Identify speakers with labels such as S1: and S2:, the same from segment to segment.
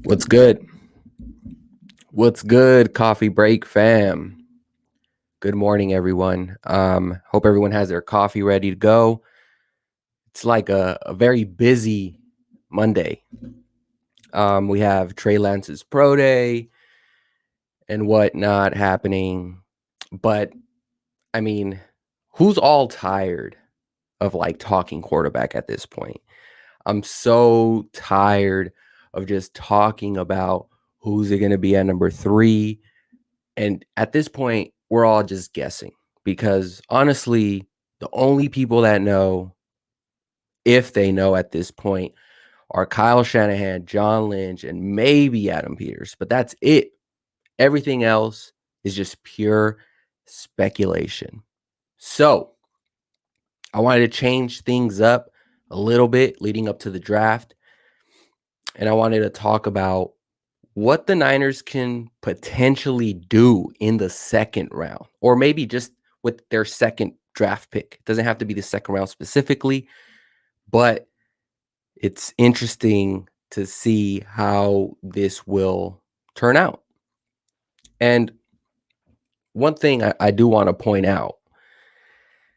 S1: What's good? What's good, coffee break fam? Good morning, everyone. Hope everyone has their coffee ready to go. It's like a very busy Monday. We have Trey Lance's pro day and whatnot happening. But I mean, who's all tired of like talking quarterback at this point? I'm so tired of just talking about who's it going to be at number 3. And at this point, we're all just guessing because honestly, the only people that know, if they know at this point, are Kyle Shanahan, John Lynch, and maybe Adam Peters. But that's it. Everything else is just pure speculation. So I wanted to change things up a little bit leading up to the draft. And I wanted to talk about what the Niners can potentially do in the second round, or maybe just with their second draft pick. It doesn't have to be the second round specifically, but it's interesting to see how this will turn out. And one thing I do want to point out,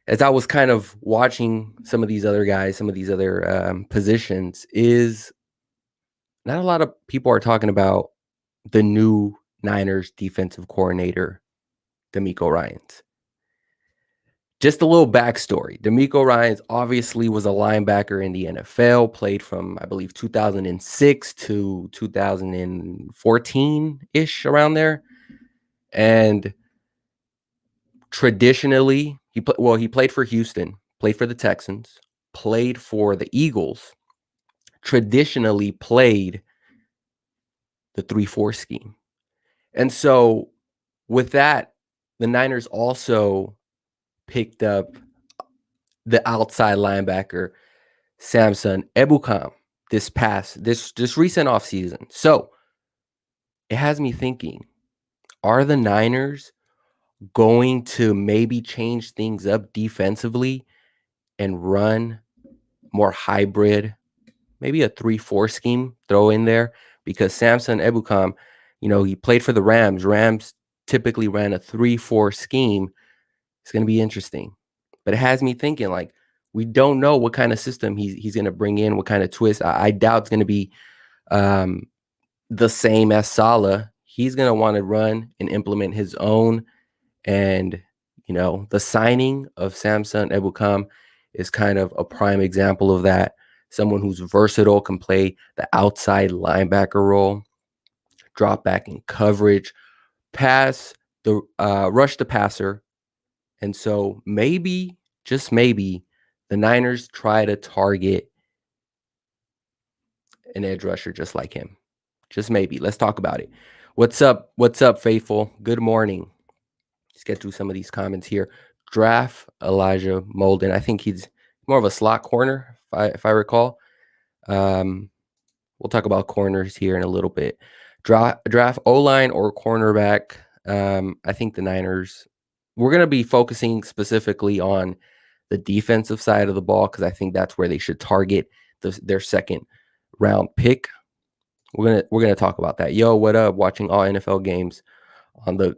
S1: as I was kind of watching some of these other guys, some of these other positions, is not a lot of people are talking about the new Niners defensive coordinator, DeMeco Ryans. Just a little backstory. DeMeco Ryans obviously was a linebacker in the NFL, played from, I believe, 2006 to 2014-ish, around there. And traditionally, he played for Houston, played for the Texans, played for the Eagles, traditionally played the 3-4 scheme. And so with that, the Niners also picked up the outside linebacker Samson Ebukam this recent offseason. So it has me thinking, are the Niners going to maybe change things up defensively and run more hybrid, maybe a 3-4 scheme throw in there? Because Samson Ebukam, he played for the Rams. Rams typically ran a 3-4 scheme. It's going to be interesting. But it has me thinking, like, we don't know what kind of system he's going to bring in, what kind of twist. I doubt it's going to be the same as Saleh. He's going to want to run and implement his own. And, the signing of Samson Ebukam is kind of a prime example of that. Someone who's versatile, can play the outside linebacker role, drop back in coverage, rush the passer. And so maybe, just maybe, the Niners try to target an edge rusher just like him. Just maybe. Let's talk about it. What's up? What's up, faithful? Good morning. Let's get through some of these comments here. Draft Elijah Molden. I think he's more of a slot corner, if I recall. We'll talk about corners here in a little bit. Draft O-line or cornerback. I think the Niners, we're going to be focusing specifically on the defensive side of the ball because I think that's where they should target their second round pick. We're gonna talk about that. Yo, what up? Watching all NFL games on the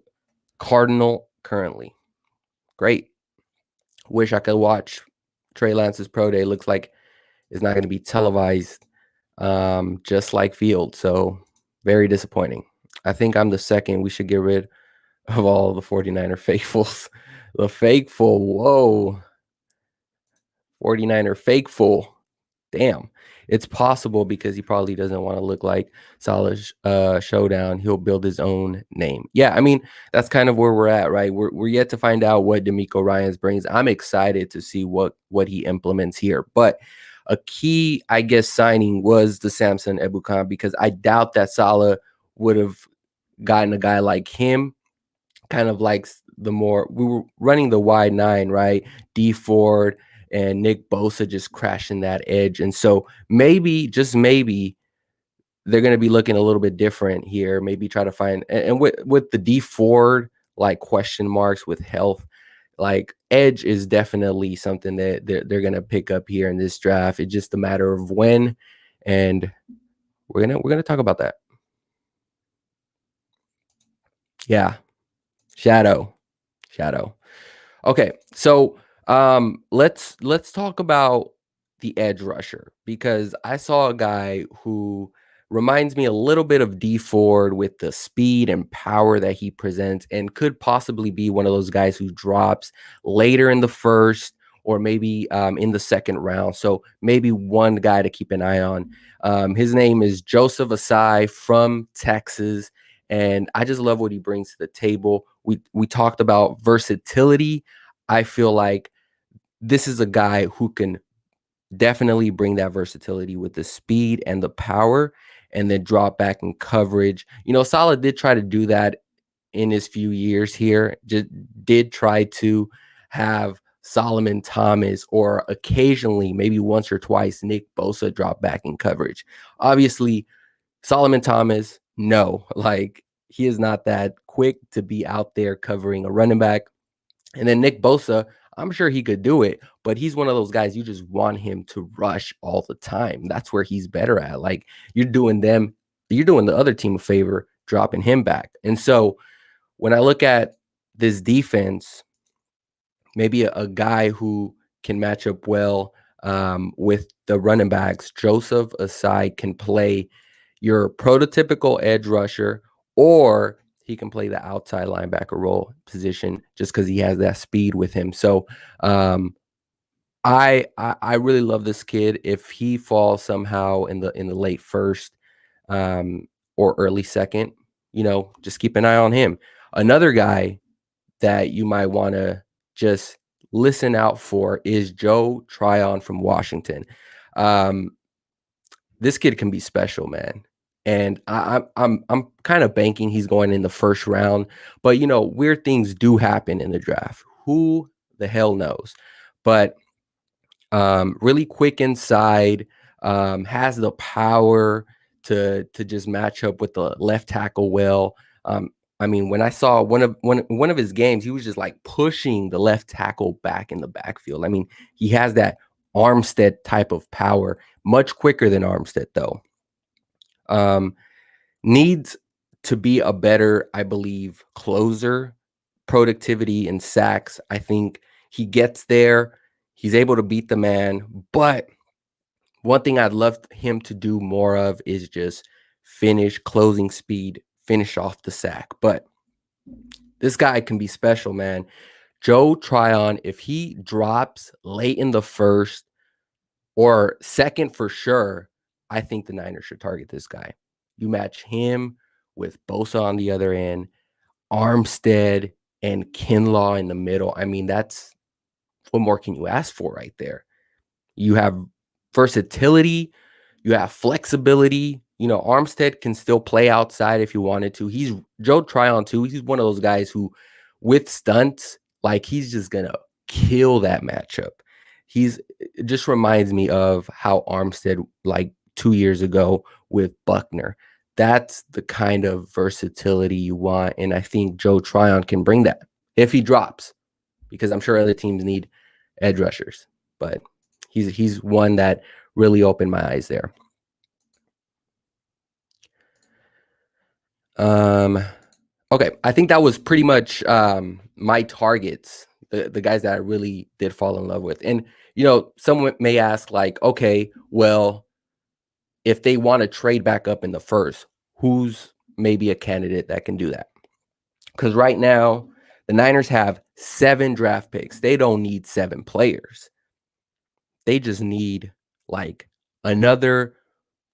S1: Cardinal currently. Great. Wish I could watch Trey Lance's pro day. Looks like it's not going to be televised, just like Field. So very disappointing. I think I'm the second. We should get rid of all the 49er faithfuls. The fakeful. Whoa. 49er fakeful. Damn. It's possible because he probably doesn't want to look like Saleh's showdown. He'll build his own name. Yeah, I mean, that's kind of where we're at, right? We're yet to find out what DeMeco Ryans brings. I'm excited to see what he implements here. But a key, I guess, signing was the Samson Ebukam, because I doubt that Saleh would have gotten a guy like him, kind of like we were running the wide 9, right? D Ford and Nick Bosa just crashing that edge. And so maybe, just maybe, they're going to be looking a little bit different here. Maybe try to find, and with the D Ford, like, question marks with health, like, edge is definitely something that they're going to pick up here in this draft. It's just a matter of when, and we're gonna talk about that. Yeah, shadow. Okay, so let's talk about the edge rusher, because I saw a guy who reminds me a little bit of D Ford with the speed and power that he presents, and could possibly be one of those guys who drops later in the first or maybe in the second round. So maybe one guy to keep an eye on. His name is Joseph Asai from Texas, and I just love what he brings to the table. We talked about versatility. I feel like this is a guy who can definitely bring that versatility with the speed and the power, and then drop back in coverage. Saleh did try to do that in his few years here. Just did try to have Solomon Thomas, or occasionally, maybe once or twice, Nick Bosa drop back in coverage. Obviously, Solomon Thomas, no, like he is not that quick to be out there covering a running back. And then Nick Bosa, I'm sure he could do it, but he's one of those guys you just want him to rush all the time. That's where he's better at. Like you're doing the other team a favor dropping him back. And so when I look at this defense, maybe a guy who can match up well with the running backs, Joseph Asai can play your prototypical edge rusher, or he can play the outside linebacker role position just because he has that speed with him. So I really love this kid. If he falls somehow in the late first or early second, just keep an eye on him. Another guy that you might want to just listen out for is Joe Tryon from Washington. This kid can be special, man. And I'm kind of banking he's going in the first round, but weird things do happen in the draft. Who the hell knows? But really quick inside, has the power to just match up with the left tackle well. I mean, when I saw one of his games, he was just like pushing the left tackle back in the backfield. I mean, he has that Armstead type of power, much quicker than Armstead though. Needs to be a better, I believe, closer. Productivity and sacks, I think he gets there. He's able to beat the man, but one thing I'd love him to do more of is just finish closing speed, finish off the sack. But this guy can be special, man. Joe Tryon, if he drops late in the first or second for sure, I think the Niners should target this guy. You match him with Bosa on the other end, Armstead and Kinlaw in the middle. I mean, what more can you ask for right there? You have versatility, you have flexibility. Armstead can still play outside if you wanted to. He's Joe Tryon too. He's one of those guys who, with stunts, like he's just gonna kill that matchup. It just reminds me of how Armstead, like 2 years ago with Buckner. That's the kind of versatility you want, and I think Joe Tryon can bring that if he drops, because I'm sure other teams need edge rushers, but he's one that really opened my eyes there. Okay, I think that was pretty much my targets, the guys that I really did fall in love with. And someone may ask, like, okay, well, if they want to trade back up in the first, who's maybe a candidate that can do that? Because right now, the Niners have 7 draft picks. They don't need 7 players. They just need like another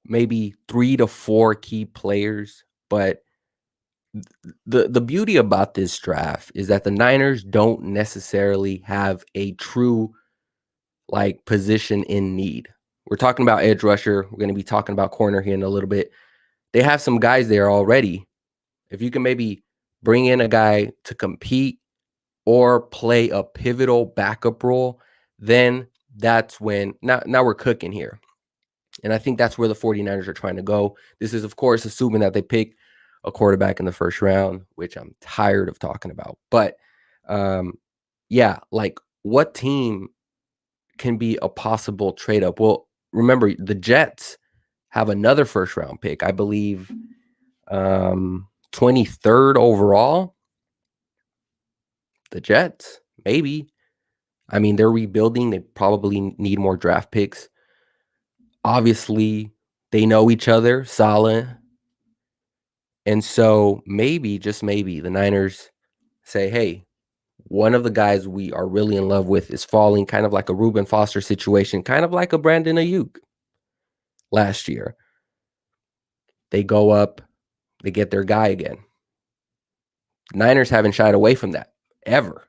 S1: maybe 3 to 4 key players. But the beauty about this draft is that the Niners don't necessarily have a true like position in need. We're talking about edge rusher. We're going to be talking about corner here in a little bit. They have some guys there already. If you can maybe bring in a guy to compete or play a pivotal backup role, then that's when now we're cooking here. And I think that's where the 49ers are trying to go. This is, of course, assuming that they pick a quarterback in the first round, which I'm tired of talking about. But yeah, like what team can be a possible trade up? Well, remember the Jets have another first round pick, I believe, 23rd overall. The Jets, maybe. I mean, they're rebuilding. They probably need more draft picks. Obviously, they know each other, solid. And so maybe, just maybe, the Niners say, hey, one of the guys we are really in love with is falling, kind of like a Reuben Foster situation, kind of like a Brandon Ayuk last year. They go up, they get their guy again. Niners haven't shied away from that ever.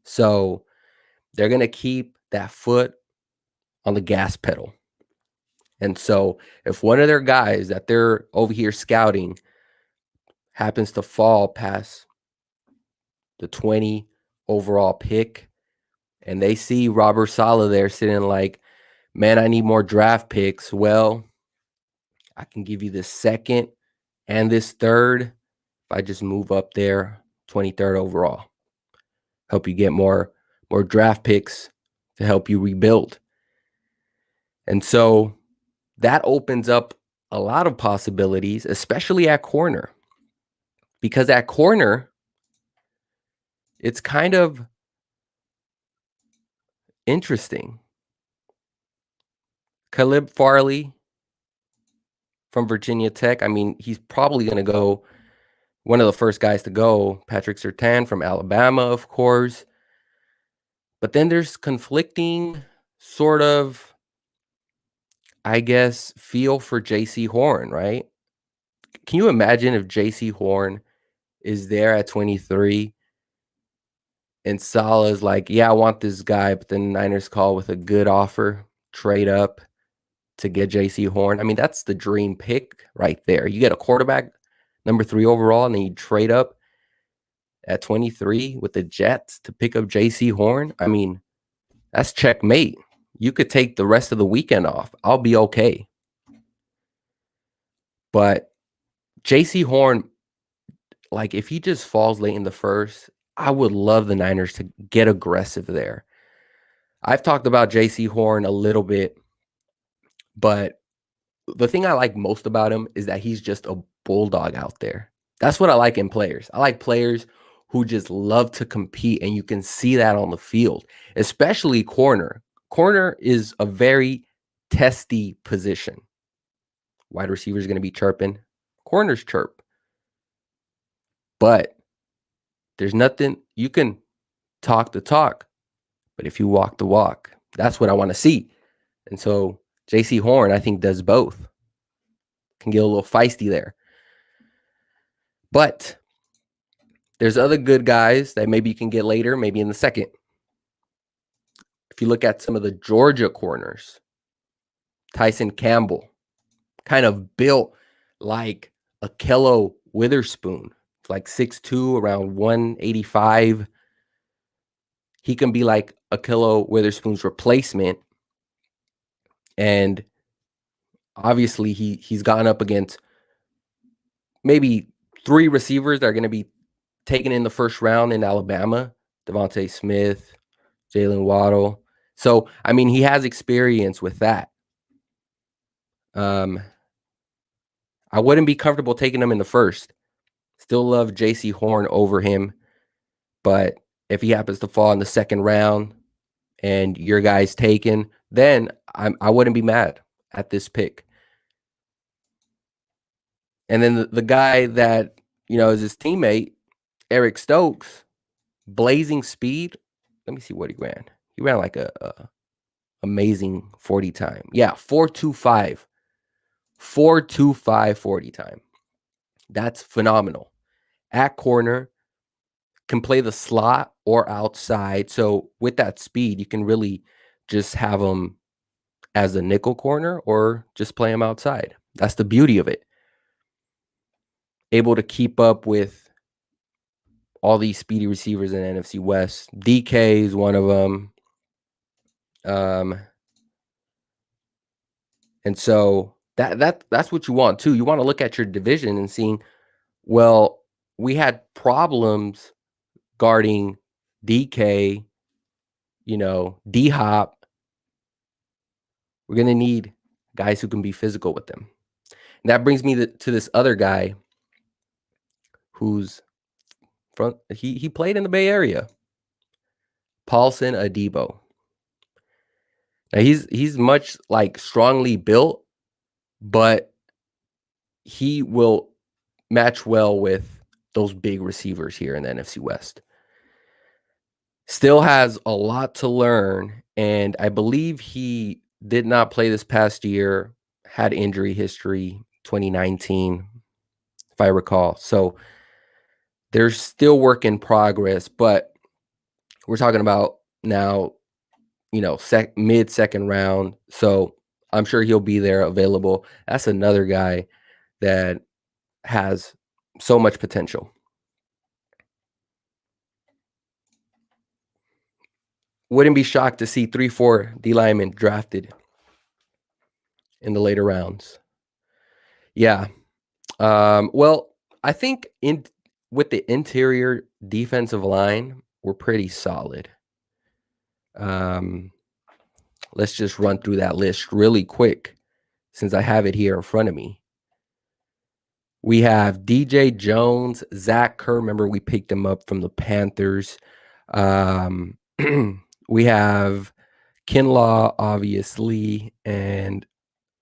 S1: So they're going to keep that foot on the gas pedal. And so if one of their guys that they're over here scouting happens to fall past the 20 overall pick and they see Robert Saleh there sitting like, man, I need more draft picks. Well, I can give you this second and this third if I just move up there, 23rd overall. Help you get more draft picks to help you rebuild. And so that opens up a lot of possibilities, especially at corner. Because at corner, it's kind of interesting. Caleb Farley from Virginia Tech. I mean, he's probably going to go one of the first guys to go. Patrick Surtain from Alabama, of course. But then there's conflicting sort of, I guess, feel for J.C. Horn, right? Can you imagine if J.C. Horn is there at 23 and Saleh's like, yeah, I want this guy, but then the Niners call with a good offer, trade up to get J.C. Horn? I mean, that's the dream pick right there. You get a quarterback, number 3 overall, and then you trade up at 23 with the Jets to pick up J.C. Horn. I mean, that's checkmate. You could take the rest of the weekend off. I'll be okay. But J.C. Horn, like if he just falls late in the first, I would love the Niners to get aggressive there. I've talked about J.C. Horn a little bit, but the thing I like most about him is that he's just a bulldog out there. That's what I like in players. I like players who just love to compete, and you can see that on the field, especially corner. Corner is a very testy position. Wide receiver is going to be chirping. Corners chirp. But there's nothing, you can talk the talk, but if you walk the walk, that's what I want to see. And so J.C. Horn, I think, does both. Can get a little feisty there. But there's other good guys that maybe you can get later, maybe in the second. If you look at some of the Georgia corners, Tyson Campbell, kind of built like Akello Witherspoon, like 6'2", around 185. He can be like Akello Witherspoon's replacement. And obviously he's gone up against maybe 3 receivers that are going to be taken in the first round in Alabama: Devontae Smith, Jalen Waddle. So, I mean, he has experience with that. I wouldn't be comfortable taking him in the first. Still love J.C. Horn over him. But if he happens to fall in the second round and your guy's taken, then I wouldn't be mad at this pick. And then the guy that, is his teammate, Eric Stokes, blazing speed. Let me see what he ran. He ran like a amazing 40 time. Yeah, 4.25. 4.25 40 time. That's phenomenal. At corner, can play the slot or outside. So with that speed, you can really just have him as a nickel corner or just play him outside. That's the beauty of it. Able to keep up with all these speedy receivers in NFC West. DK is one of them. And so that's what you want too. You want to look at your division and seeing, well, we had problems guarding DK D-Hop. We're going to need guys who can be physical with them. And that brings me to this other guy who's he played in the Bay Area. Paulson Adibo. Now he's much like strongly built, but he will match well with those big receivers here in the NFC West. Still has a lot to learn, and I believe he did not play this past year, had injury history, 2019, if I recall. So there's still work in progress, but we're talking about now, mid-second round. So I'm sure he'll be there available. That's another guy that has so much potential. Wouldn't be shocked to see 3-4 D linemen drafted in the later rounds. Yeah. Well, I think with the interior defensive line, we're pretty solid. Let's just run through that list really quick since I have it here in front of me. We have DJ Jones, Zach Kerr. Remember, we picked him up from the Panthers. We have Kinlaw, obviously, and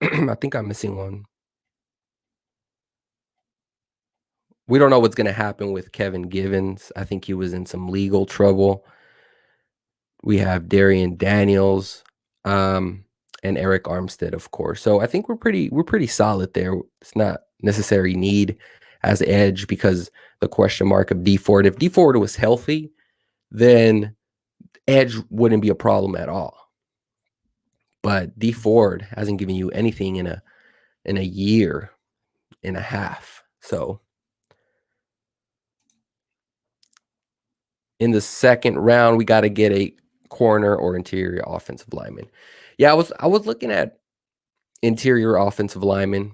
S1: I think I'm missing one. We don't know what's going to happen with Kevin Givens. I think he was in some legal trouble. We have Darian Daniels, and Eric Armstead, of course. So I think we're pretty solid there. It's not necessary need as edge because the question mark of D Ford. If D Ford was healthy, then edge wouldn't be a problem at all. But D Ford hasn't given you anything in a year and a half. So in the second round, we got to get a corner or interior offensive lineman. Yeah, I was looking at interior offensive lineman.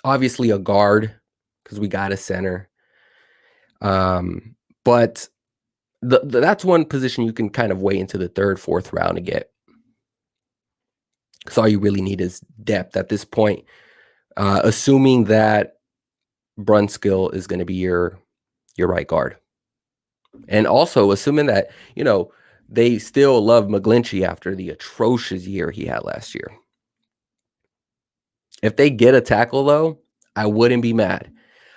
S1: Obviously a guard because we got a center. But that's one position you can kind of weigh into the third, fourth round to get. Because all you really need is depth at this point. Assuming that Brunskill is going to be your right guard. And also assuming that, they still love McGlinchey after the atrocious year he had last year. If they get a tackle, though, I wouldn't be mad.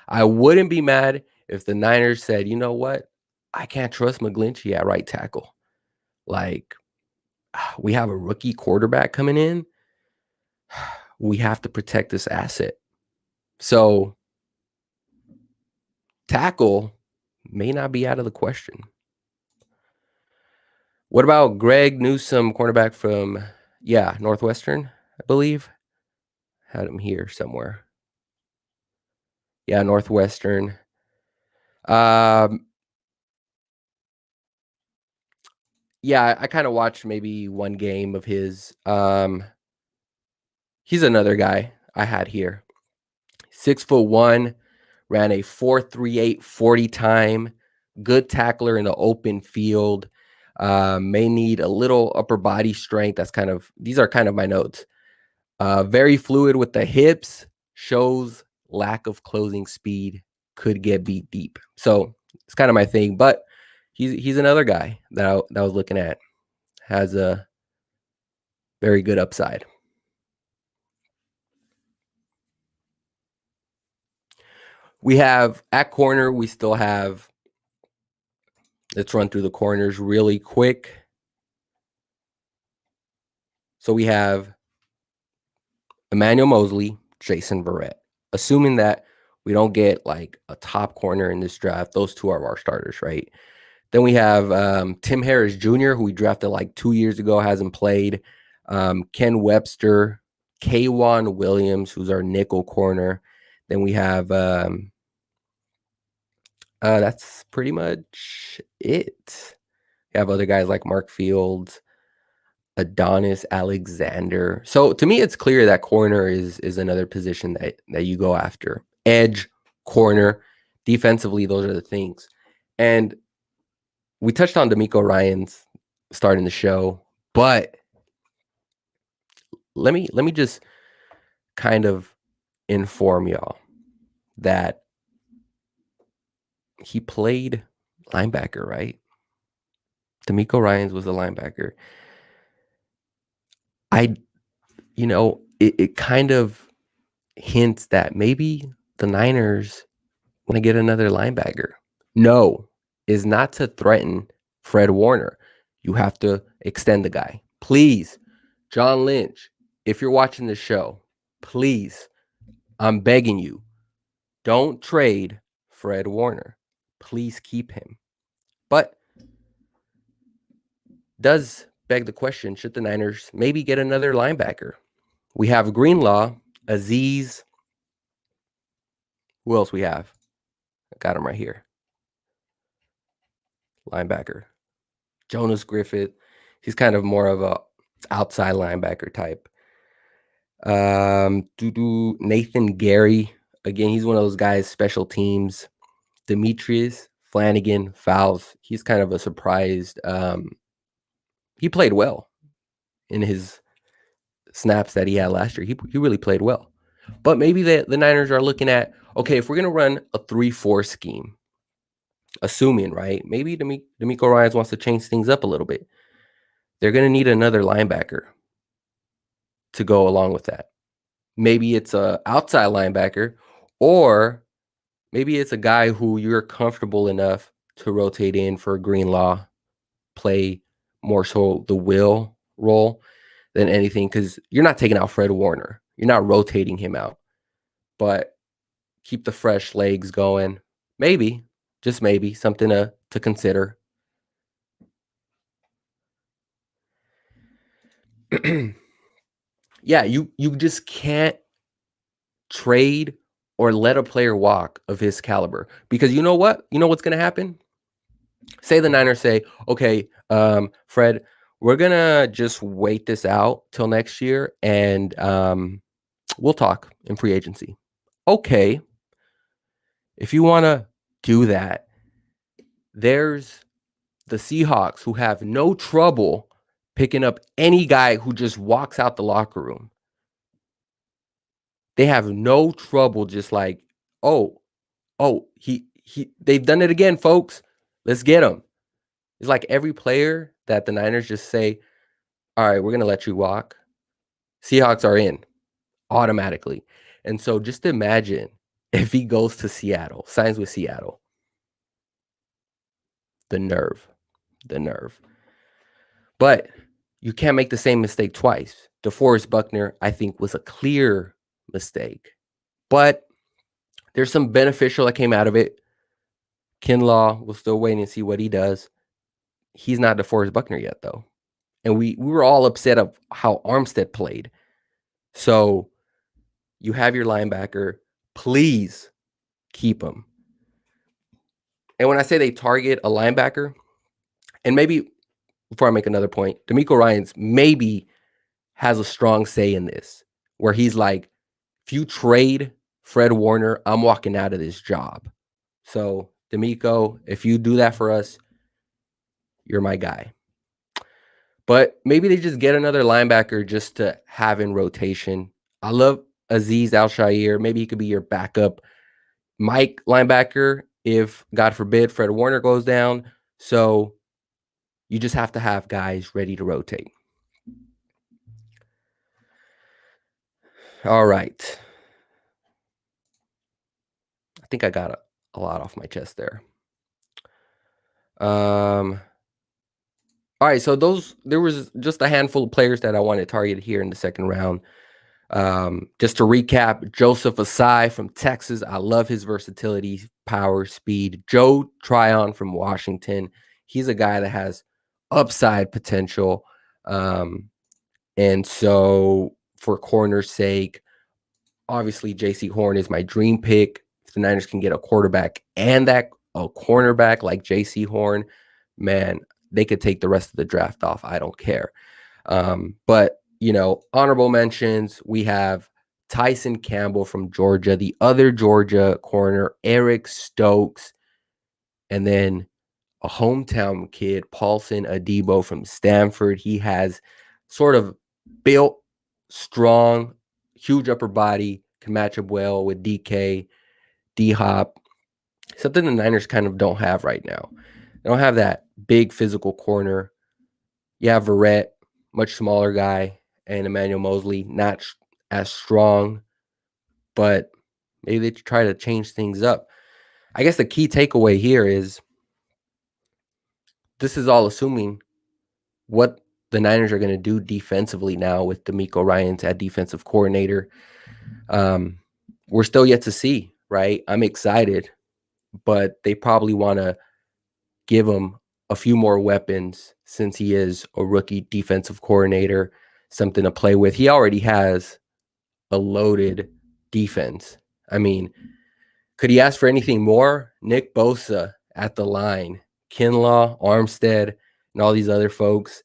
S1: I wouldn't be mad if the Niners said, you know what? I can't trust McGlinchey at right tackle. Like, we have a rookie quarterback coming in. We have to protect this asset. So, tackle may not be out of the question. What about Greg Newsome, cornerback from, Northwestern, I believe? Had him here somewhere. Yeah, Northwestern. Yeah, I kind of watched maybe one game of his. He's another guy I had here. 6'1", ran a 4.38 40 time. Good tackler in the open field. May need a little upper body strength. These are kind of my notes. Very fluid with the hips. Shows lack of closing speed. Could get beat deep. So it's kind of my thing. But he's another guy that I was looking at. Has a very good upside. We have at corner, we still have, let's run through the corners really quick. So we have Emmanuel Mosley, Jason Verrett. Assuming that we don't get like a top corner in this draft, those two are our starters, right? Then we have Tim Harris Jr., who we drafted like 2 years ago, hasn't played. Ken Webster, K'Wan Williams, who's our nickel corner. Then we have that's pretty much it. We have other guys like Mark Fields, Adonis Alexander. So to me, it's clear that corner is another position that you go after. Edge, corner, defensively, those are the things. And we touched on D'Amico Ryans starting the show, but let me just kind of inform y'all that he played linebacker, right? D'Amico Ryans was a linebacker. It kind of hints that maybe the Niners want to get another linebacker. No, is not to threaten Fred Warner. You have to extend the guy. Please, John Lynch, if you're watching the show, please, I'm begging you, don't trade Fred Warner. Please keep him. But does beg the question, should the Niners maybe get another linebacker? We have Greenlaw, Aziz. Who else we have? I got him right here. Linebacker. Jonas Griffith. He's kind of more of a outside linebacker type. Nathan Gary. Again, he's one of those guys, special teams. Demetrius Flanagan Fouls. He's kind of a surprised. He played well in his snaps that he had last year. He really played well. But maybe the Niners are looking at, okay, if we're going to run a 3-4 scheme, assuming, right, maybe D'Amico Ryans wants to change things up a little bit. They're going to need another linebacker to go along with that. Maybe it's a outside linebacker, or maybe it's a guy who you're comfortable enough to rotate in for Greenlaw, play more so the will role than anything, because you're not taking out Fred Warner. You're not rotating him out. But keep the fresh legs going. Maybe, just maybe, something to consider. Yeah, you just can't trade or let a player walk of his caliber, because you know what? You know what's going to happen? Say the Niners say, okay, Fred, we're going to just wait this out till next year, and we'll talk in free agency. Okay. If you want to do that, there's the Seahawks, who have no trouble picking up any guy who just walks out the locker room. They have no trouble just like, they've done it again, folks. Let's get him. It's like every player that the Niners just say, all right, we're going to let you walk. Seahawks are in automatically. And so just imagine if he goes to Seattle, signs with Seattle. The nerve. But you can't make the same mistake twice. DeForest Buckner, I think, was a clear mistake. But there's some beneficial that came out of it. Kinlaw, we're still waiting to see what he does. He's not DeForest Buckner yet, though. And we were all upset of how Armstead played. So you have your linebacker. Please keep him. And when I say they target a linebacker, and maybe before I make another point, D'Amico Ryans maybe has a strong say in this, where he's like, if you trade Fred Warner, I'm walking out of this job. So, D'Amico, if you do that for us, you're my guy. But maybe they just get another linebacker just to have in rotation. I love Aziz Al-Shaair. Maybe he could be your backup Mike linebacker if, God forbid, Fred Warner goes down. So you just have to have guys ready to rotate. All right. I think I got a lot off my chest there. All right, so there was just a handful of players that I wanted targeted here in the second round. Just to recap, Joseph Asai from Texas. I love his versatility, power, speed. Joe Tryon from Washington. He's a guy that has upside potential. And so for corner's sake, obviously J.C. Horn is my dream pick. If the Niners can get a quarterback and a cornerback like J.C. Horn, man, they could take the rest of the draft off. I don't care. But, honorable mentions, we have Tyson Campbell from Georgia, the other Georgia corner, Eric Stokes, and then a hometown kid, Paulson Adibo from Stanford. He has sort of built, strong, huge upper body, can match up well with DK, D-Hop, something the Niners kind of don't have right now. They don't have that big physical corner. You have Verrett, much smaller guy, and Emmanuel Mosley, not as strong, but maybe they try to change things up. I guess the key takeaway here is this is all assuming what the Niners are going to do defensively now with DeMeco Ryans at defensive coordinator. We're still yet to see, right? I'm excited, but they probably want to give him a few more weapons since he is a rookie defensive coordinator, something to play with. He already has a loaded defense. I mean, could he ask for anything more? Nick Bosa at the line, Kinlaw, Armstead, and all these other folks.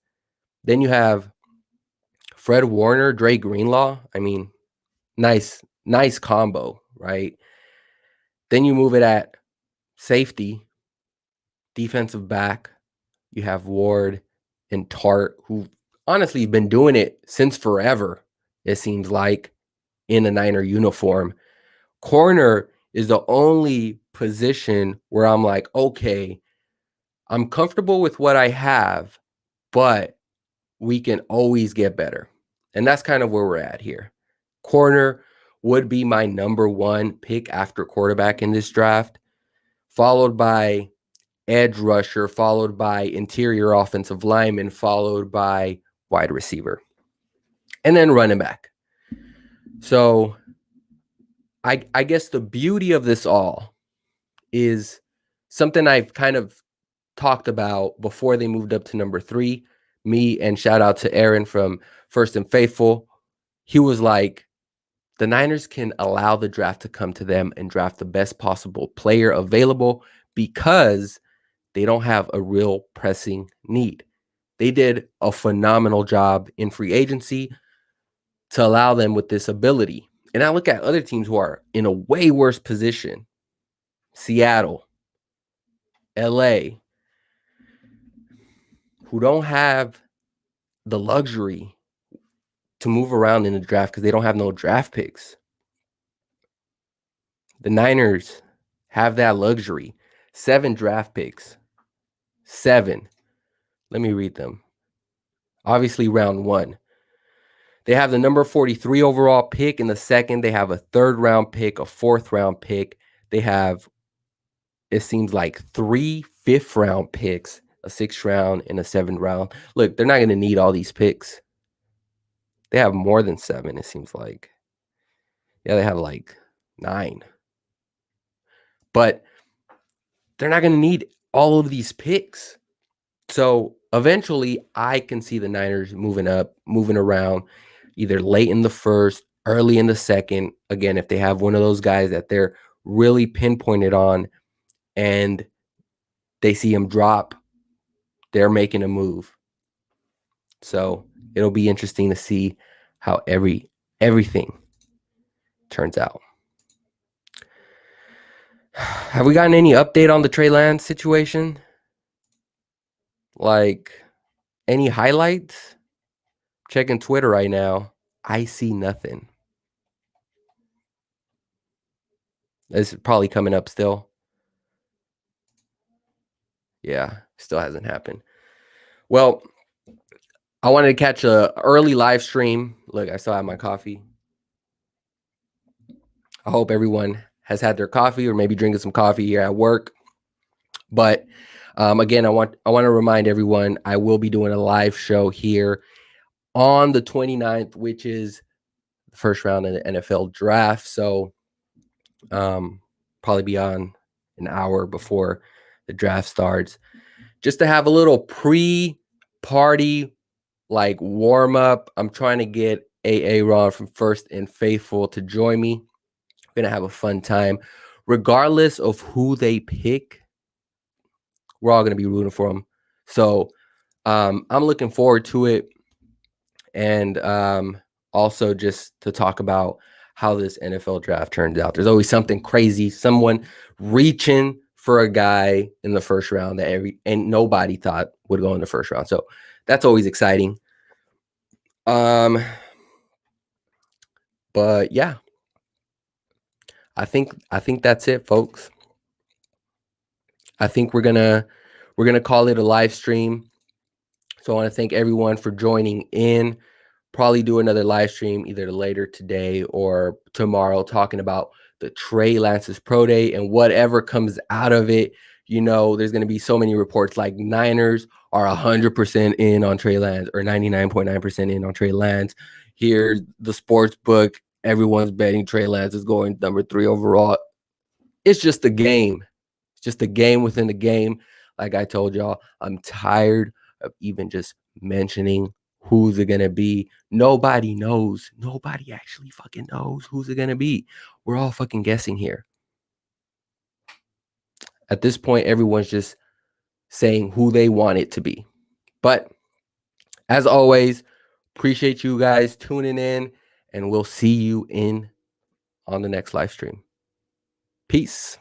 S1: Then you have Fred Warner, Dre Greenlaw. I mean, nice combo, right? Then you move it at safety, defensive back. You have Ward and Tart, who honestly have been doing it since forever, it seems like, in a Niner uniform. Corner is the only position where I'm like, okay, I'm comfortable with what I have, but we can always get better. And that's kind of where we're at here. Corner would be my number one pick after quarterback in this draft, followed by edge rusher, followed by interior offensive lineman, followed by wide receiver, and then running back. So I guess the beauty of this all is something I've kind of talked about before they moved up to number 3. Me, and shout out to Aaron from First and Faithful. He was like, the Niners can allow the draft to come to them and draft the best possible player available because they don't have a real pressing need. They did a phenomenal job in free agency to allow them with this ability. And I look at other teams who are in a way worse position. Seattle, LA, who don't have the luxury to move around in the draft because they don't have no draft picks. The Niners have that luxury. 7 draft picks. 7. Let me read them. Obviously, round 1. They have the number 43 overall pick in the second. They have a 3rd round pick, a 4th round pick. They have, it seems like, 3 5th round picks, a 6th round, and a 7th round. Look, they're not going to need all these picks. They have more than 7, it seems like. Yeah, they have like 9. But they're not going to need all of these picks. So eventually, I can see the Niners moving up, moving around, either late in the 1st, early in the 2nd. Again, if they have one of those guys that they're really pinpointed on and they see him drop, they're making a move. So it'll be interesting to see how everything turns out. Have we gotten any update on the Trey Lance situation? Like, any highlights? Checking Twitter right now. I see nothing. It's probably coming up still. Yeah, still hasn't happened. Well, I wanted to catch a early live stream. Look, I still have my coffee. I hope everyone has had their coffee or maybe drinking some coffee here at work. But again, I want to remind everyone I will be doing a live show here on the 29th, which is the first round of the NFL draft. So probably be on an hour before the draft starts, just to have a little pre-party, like, warm up. I'm trying to get Ron from First and Faithful to join me. We're gonna have a fun time, regardless of who they pick. We're all gonna be rooting for them. So I'm looking forward to it, and also just to talk about how this NFL draft turns out. There's always something crazy, someone reaching for a guy in the first round that nobody thought would go in the first round. So that's always exciting. But yeah, I think that's it, folks. I think we're gonna call it a live stream. So I want to thank everyone for joining in. Probably do another live stream either later today or tomorrow, talking about the Trey Lance's pro day and whatever comes out of it. You know, there's going to be so many reports like Niners are 100% in on Trey Lance or 99.9% in on Trey Lance. Here's the sports book. Everyone's betting Trey Lance is going number 3 overall. It's just a game. It's just a game within the game. Like I told y'all, I'm tired of even just mentioning who's it going to be. Nobody knows. Nobody actually fucking knows who's it going to be. We're all fucking guessing here. At this point, everyone's just saying who they want it to be. But as always, appreciate you guys tuning in, and we'll see you on the next live stream. Peace.